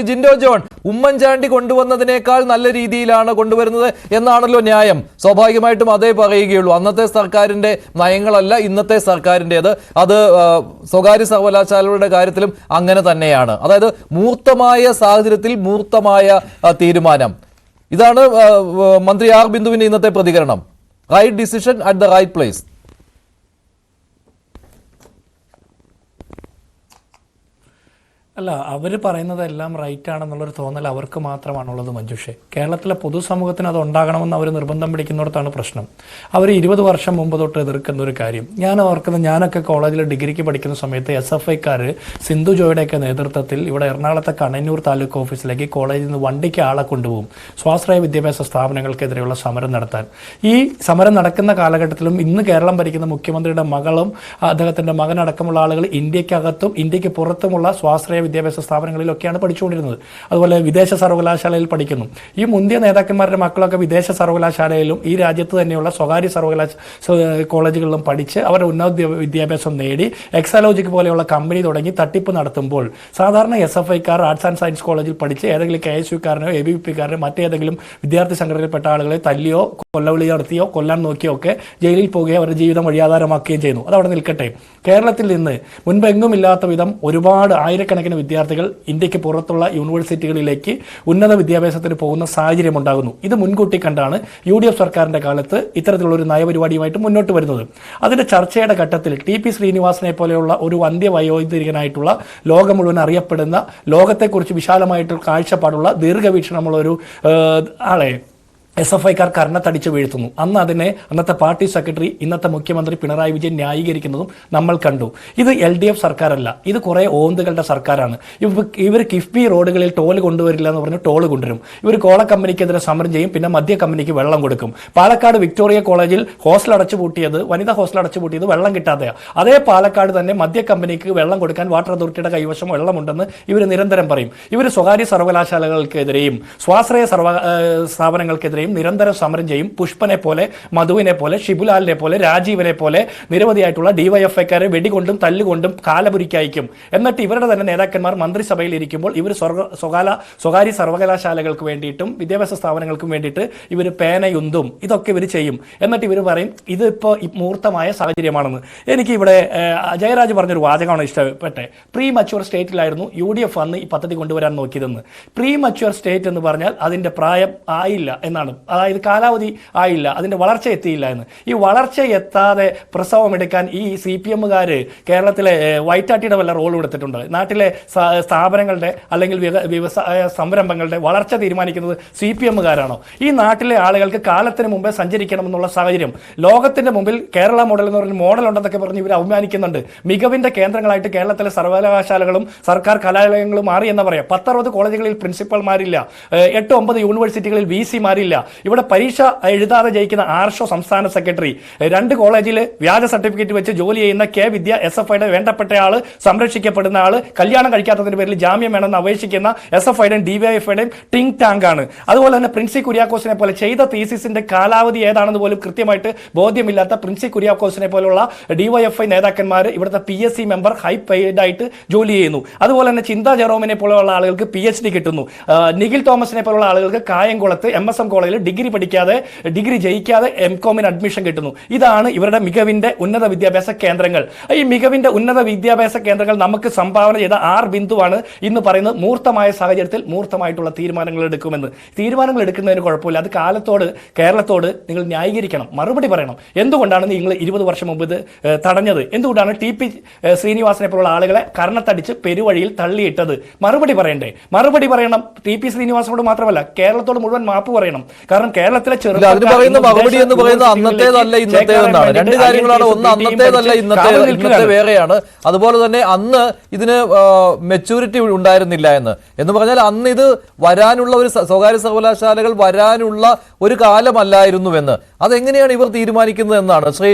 Jinto John Oommen Chandy കൊണ്ടുവന്നതിനേക്കാൾ നല്ല രീതിയിലാണ് കൊണ്ടുവരുന്നത് എന്നാണല്ലോ ന്യായം. സ്വാഭാവികമായിട്ടും അതേ പറയുകയുള്ളൂ. അന്നത്തെ സർക്കാരിന്റെ നയങ്ങളല്ല ഇന്നത്തെ സർക്കാരിൻ്റെത്. അത് സ്വകാര്യ സർവകലാശാലകളുടെ കാര്യത്തിലും അങ്ങനെ തന്നെയാണ്. അതായത് മൂർത്തമായ സാഹചര്യത്തിൽ മൂർത്തമായ തീരുമാനം. ഇതാണ് മന്ത്രി ആർ ബിന്ദുവിന്റെ ഇന്നത്തെ പ്രതികരണം. Right decision at the right place. അല്ല, അവർ പറയുന്നതെല്ലാം റൈറ്റ് ആണെന്നുള്ളൊരു തോന്നൽ അവർക്ക് മാത്രമാണുള്ളത് മഞ്ജുഷേ. കേരളത്തിലെ പൊതുസമൂഹത്തിന് അത് ഉണ്ടാകണമെന്ന് അവർ നിർബന്ധം പിടിക്കുന്നിടത്താണ് പ്രശ്നം. അവർ 20 വർഷം മുമ്പ് തൊട്ട് എതിർക്കുന്ന ഒരു കാര്യം ഞാൻ ഓർക്കുന്നത്, ഞാനൊക്കെ കോളേജിൽ ഡിഗ്രിക്ക് പഠിക്കുന്ന സമയത്ത് SFIക്കാർ സിന്ധു ജോയുടെയൊക്കെ നേതൃത്വത്തിൽ ഇവിടെ എറണാകുളത്തെ കണ്ണന്നൂർ താലൂക്ക് ഓഫീസിലേക്ക് കോളേജിൽ നിന്ന് വണ്ടിക്ക് ആളെ കൊണ്ടുപോകും സ്വാശ്രയ വിദ്യാഭ്യാസ സ്ഥാപനങ്ങൾക്കെതിരെയുള്ള സമരം നടത്താൻ. ഈ സമരം നടക്കുന്ന കാലഘട്ടത്തിലും ഇന്ന് കേരളം ഭരിക്കുന്ന മുഖ്യമന്ത്രിയുടെ മകളും അദ്ദേഹത്തിൻ്റെ മകനടക്കമുള്ള ആളുകൾ ഇന്ത്യക്കകത്തും ഇന്ത്യക്ക് പുറത്തുമുള്ള സ്വാശ്രയ വിദ്യാഭ്യാസ സ്ഥാപനങ്ങളിലൊക്കെയാണ് പഠിച്ചുകൊണ്ടിരുന്നത്. അതുപോലെ വിദേശ സർവകലാശാലയിൽ പഠിക്കുന്നു. ഈ മുന്തിയ നേതാക്കന്മാരുടെ മക്കളൊക്കെ വിദേശ സർവകലാശാലയിലും ഈ രാജ്യത്ത് തന്നെയുള്ള സ്വകാര്യ കോളേജുകളിലും പഠിച്ച് അവരുടെ ഉന്നത വിദ്യാഭ്യാസം നേടി എക്സാലോജിക് പോലെയുള്ള കമ്പനി തുടങ്ങി തട്ടിപ്പ് നടത്തുമ്പോൾ സാധാരണ SFIക്കാർ ആർട്സ് ആൻഡ് സയൻസ് കോളേജിൽ പഠിച്ച് ഏതെങ്കിലും KSUക്കാരനോ ABVPക്കാരനോ മറ്റേതെങ്കിലും വിദ്യാർത്ഥി സംഘടനയിൽപ്പെട്ട ആളുകളെ തല്ലിയോ കൊല്ലവിളി നടത്തിയോ കൊല്ലാൻ നോക്കിയോ ഒക്കെ ജയിലിൽ പോവുകയോ അവരുടെ ജീവിതം വഴിയാധാരമാക്കുകയും ചെയ്യുന്നു. അതവിടെ നിൽക്കട്ടെ. കേരളത്തിൽ നിന്ന് മുൻപെങ്ങും ഇല്ലാത്ത വിധം ഒരുപാട് ആയിരക്കണക്കിന് വിദ്യാർത്ഥികൾ ഇന്ത്യക്ക് പുറത്തുള്ള യൂണിവേഴ്സിറ്റികളിലേക്ക് ഉന്നത വിദ്യാഭ്യാസത്തിന് പോകുന്ന സാഹചര്യം ഉണ്ടാകുന്നു. ഇത് മുൻകൂട്ടി കണ്ടാണ് UDF സർക്കാരിന്റെ കാലത്ത് ഇത്തരത്തിലുള്ള ഒരു നയപരിപാടിയുമായിട്ട് മുന്നോട്ട് വരുന്നത്. അതിന്റെ ചർച്ചയുടെ ഘട്ടത്തിൽ TP ശ്രീനിവാസനെ പോലെയുള്ള ഒരു വന്ധ്യവയോധികനായിട്ടുള്ള ലോകം മുഴുവൻ അറിയപ്പെടുന്ന ലോകത്തെക്കുറിച്ച് വിശാലമായിട്ടുള്ള കാഴ്ചപ്പാടുള്ള ദീർഘവീക്ഷണമുള്ള ഒരു ആളെ SFIക്കാർ കർണത്തടിച്ച് വീഴ്ത്തുന്നു. അന്ന് അന്നത്തെ പാർട്ടി സെക്രട്ടറി ഇന്നത്തെ മുഖ്യമന്ത്രി പിണറായി വിജയൻ ന്യായീകരിക്കുന്നതും നമ്മൾ കണ്ടു. ഇത് LDF സർക്കാരല്ല, ഇത് കുറേ ഓന്തുകളുടെ സർക്കാരാണ്. ഇവർ കിഫ്ബി റോഡുകളിൽ ടോൾ കൊണ്ടുവരില്ല എന്ന് പറഞ്ഞ് ടോൾ കൊണ്ടുവരും. ഇവർ കോള കമ്പനിക്കെതിരെ സമരം ചെയ്യും, പിന്നെ മദ്യ കമ്പനിക്ക് വെള്ളം കൊടുക്കും. പാലക്കാട് വിക്ടോറിയ കോളേജിൽ ഹോസ്റ്റൽ അടച്ചുപൂട്ടിയത്, വനിതാ ഹോസ്റ്റൽ അടച്ചുപൂട്ടിയത് വെള്ളം കിട്ടാതെയാണ്. അതേ പാലക്കാട് തന്നെ മദ്യ കമ്പനിക്ക് വെള്ളം കൊടുക്കാൻ വാട്ടർ അതോറിറ്റിയുടെ കൈവശം വെള്ളമുണ്ടെന്ന് ഇവർ നിരന്തരം പറയും. ഇവർ സ്വകാര്യ സർവകലാശാലകൾക്കെതിരെയും സ്വാശ്രയ സ്ഥാപനങ്ങൾക്കെതിരെയും നിരന്തരം സമരം ചെയ്യും. പുഷ്പനെ പോലെ, മധുവിനെ പോലെ, ഷിബുലാലിനെ പോലെ, രാജീവനെ പോലെ നിരവധിയായിട്ടുള്ള DYFIക്കാരെ വെടികൊണ്ടും തല്ലുകൊണ്ടും കാലപുരിക്കയക്കും. എന്നിട്ട് ഇവരുടെ തന്നെ നേതാക്കന്മാർ മന്ത്രിസഭയിൽ ഇരിക്കുമ്പോൾ ഇവർ സ്വകാര്യ സർവകലാശാലകൾക്ക് വേണ്ടിയിട്ടും വിദ്യാഭ്യാസ സ്ഥാപനങ്ങൾക്കും വേണ്ടിയിട്ട് ഇവർ പേനയുന്തും ഇതൊക്കെ ഇവർ ചെയ്യും. എന്നിട്ട് ഇവർ പറയും ഇതിപ്പോൾ മൂർത്തമായ സാഹചര്യമാണെന്ന്. എനിക്ക് ഇവിടെ ജയരാജ് പറഞ്ഞൊരു വാചകമാണ് ഇഷ്ടപ്പെട്ടെ. പ്രീ മച്വർ സ്റ്റേറ്റിലായിരുന്നു UDF അന്ന് ഈ പദ്ധതി കൊണ്ടുവരാൻ നോക്കിയതെന്ന്. പ്രീ മച്വർ സ്റ്റേറ്റ് എന്ന് പറഞ്ഞാൽ അതിൻ്റെ പ്രായം ആയില്ല എന്നാണ്. അതായത് കാലാവധി ആയില്ല, അതിൻ്റെ വളർച്ച എത്തിയില്ല എന്ന്. ഈ വളർച്ച എത്താതെ പ്രസവം എടുക്കാൻ ഈ CPMകാർ കേരളത്തിലെ വൈറ്റാട്ടിയുടെ വല്ല റോൾ കൊടുത്തിട്ടുണ്ട്? നാട്ടിലെ സ്ഥാപനങ്ങളുടെ അല്ലെങ്കിൽ വ്യവസായ സംരംഭങ്ങളുടെ വളർച്ച തീരുമാനിക്കുന്നത് CPMകാരാണോ? ഈ നാട്ടിലെ ആളുകൾക്ക് കാലത്തിന് മുമ്പേ സഞ്ചരിക്കണമെന്നുള്ള സാഹചര്യം ലോകത്തിൻ്റെ മുമ്പിൽ കേരള മോഡൽ എന്ന് പറഞ്ഞ മോഡൽ ഉണ്ടെന്നൊക്കെ പറഞ്ഞ് ഇവർ അഭിമാനിക്കുന്നുണ്ട്. മികവിൻ്റെ കേന്ദ്രങ്ങളായിട്ട് കേരളത്തിലെ സർവകലാശാലകളും സർക്കാർ കലാലയങ്ങളും മാറി എന്ന് പറയാം. 10-60 കോളേജുകളിൽ പ്രിൻസിപ്പൽമാരില്ല, 8-9 യൂണിവേഴ്സിറ്റികളിൽ VCമാരില്ല. ഇവിടെ പരീക്ഷ എഴുതാതെ ജയിക്കുന്ന ആർഷോ സംസ്ഥാന സെക്രട്ടറി, 2 കോളേജിൽ വ്യാജ സർട്ടിഫിക്കറ്റ് വെച്ച് ജോലി ചെയ്യുന്ന വിദ്യ SFIയുടെ വേണ്ടപ്പെട്ട ആള്, സംരക്ഷിക്കപ്പെടുന്ന ആള്, കല്യാണം കഴിക്കാത്തതിന്റെ പേരിൽ ജാമ്യം വേണമെന്ന് അപേക്ഷിക്കുന്ന SFIയുടെയും DYFIയുടെയും ടിങ് ടാങ്ക് ആണ്. അതുപോലെ തന്നെ പ്രിൻസി കുര്യാക്കോസിനെ പോലെ ചെയ്ത തീസിസിന്റെ കാലാവധി ഏതാണെന്ന് പോലും കൃത്യമായിട്ട് ബോധ്യമില്ലാത്ത പ്രിൻസി കുര്യാക്കോസിനെ പോലുള്ള DYFI നേതാക്കന്മാർ ഇവിടുത്തെ PSC മെമ്പർ ഹൈ പെയ്ഡ് ആയിട്ട് ജോലി ചെയ്യുന്നു. അതുപോലെ തന്നെ ചിന്താ ജെറോമിനെ പോലെയുള്ള ആളുകൾക്ക് PhD കിട്ടുന്നു. നിഖിൽ തോമസിനെ പോലുള്ള ആളുകൾക്ക് കായംകുളത്ത് MSM കോളേജിൽ ഡിഗ്രി പഠിക്കാതെ, ഡിഗ്രി ജയിക്കാതെ MCOമിന് അഡ്മിഷൻ കിട്ടുന്നു. ഇതാണ് ഇവരുടെ മികവിന്റെ ഉന്നത വിദ്യാഭ്യാസ കേന്ദ്രങ്ങൾ. ഈ മികവിന്റെ ഉന്നത വിദ്യാഭ്യാസ കേന്ദ്രങ്ങൾ നമുക്ക് സംഭാവന ചെയ്ത ആർ ബിന്ദുവാണ് ഇന്ന് പറയുന്നത് മൂർത്തമായ സാഹചര്യത്തിൽ മൂർത്തമായിട്ടുള്ള തീരുമാനങ്ങൾ എടുക്കുമെന്ന്. തീരുമാനങ്ങൾ എടുക്കുന്നതിന് കുഴപ്പമില്ല, അത് കേരളത്തോട് നിങ്ങൾ ന്യായീകരിക്കണം, മറുപടി പറയണം. എന്തുകൊണ്ടാണ് നിങ്ങൾ 20 വർഷം മുമ്പ് ഇത് തടഞ്ഞത്? എന്തുകൊണ്ടാണ് TP ശ്രീനിവാസനെ പോലുള്ള ആളുകളെ കർണത്തടിച്ച് പെരുവഴിയിൽ തള്ളിയിട്ടത്? മറുപടി പറയണ്ടേ? മറുപടി പറയണം. TP ശ്രീനിവാസനോട് മാത്രമല്ല, കേരളത്തോട് മുഴുവൻ മാപ്പ് പറയണം. കാരണം കേരളത്തിലെ മറുപടി എന്ന് പറയുന്നത് അന്നത്തേതല്ല ഇന്നത്തേതെന്നാണ്. രണ്ട് കാര്യങ്ങളാണ്. ഒന്ന് അന്നത്തേതല്ല ഇന്നത്തെ വേറെയാണ്. അതുപോലെ തന്നെ അന്ന് ഇതിന് മെച്ചൂരിറ്റി ഉണ്ടായിരുന്നില്ല എന്ന് പറഞ്ഞാൽ അന്ന് ഇത് വരാനുള്ള ഒരു സ്വകാര്യ സർവകലാശാലകൾ വരാനുള്ള ഒരു കാലമല്ലായിരുന്നുവെന്ന്. അതെങ്ങനെയാണ് ഇവർ തീരുമാനിക്കുന്നത് എന്നാണ് ശ്രീ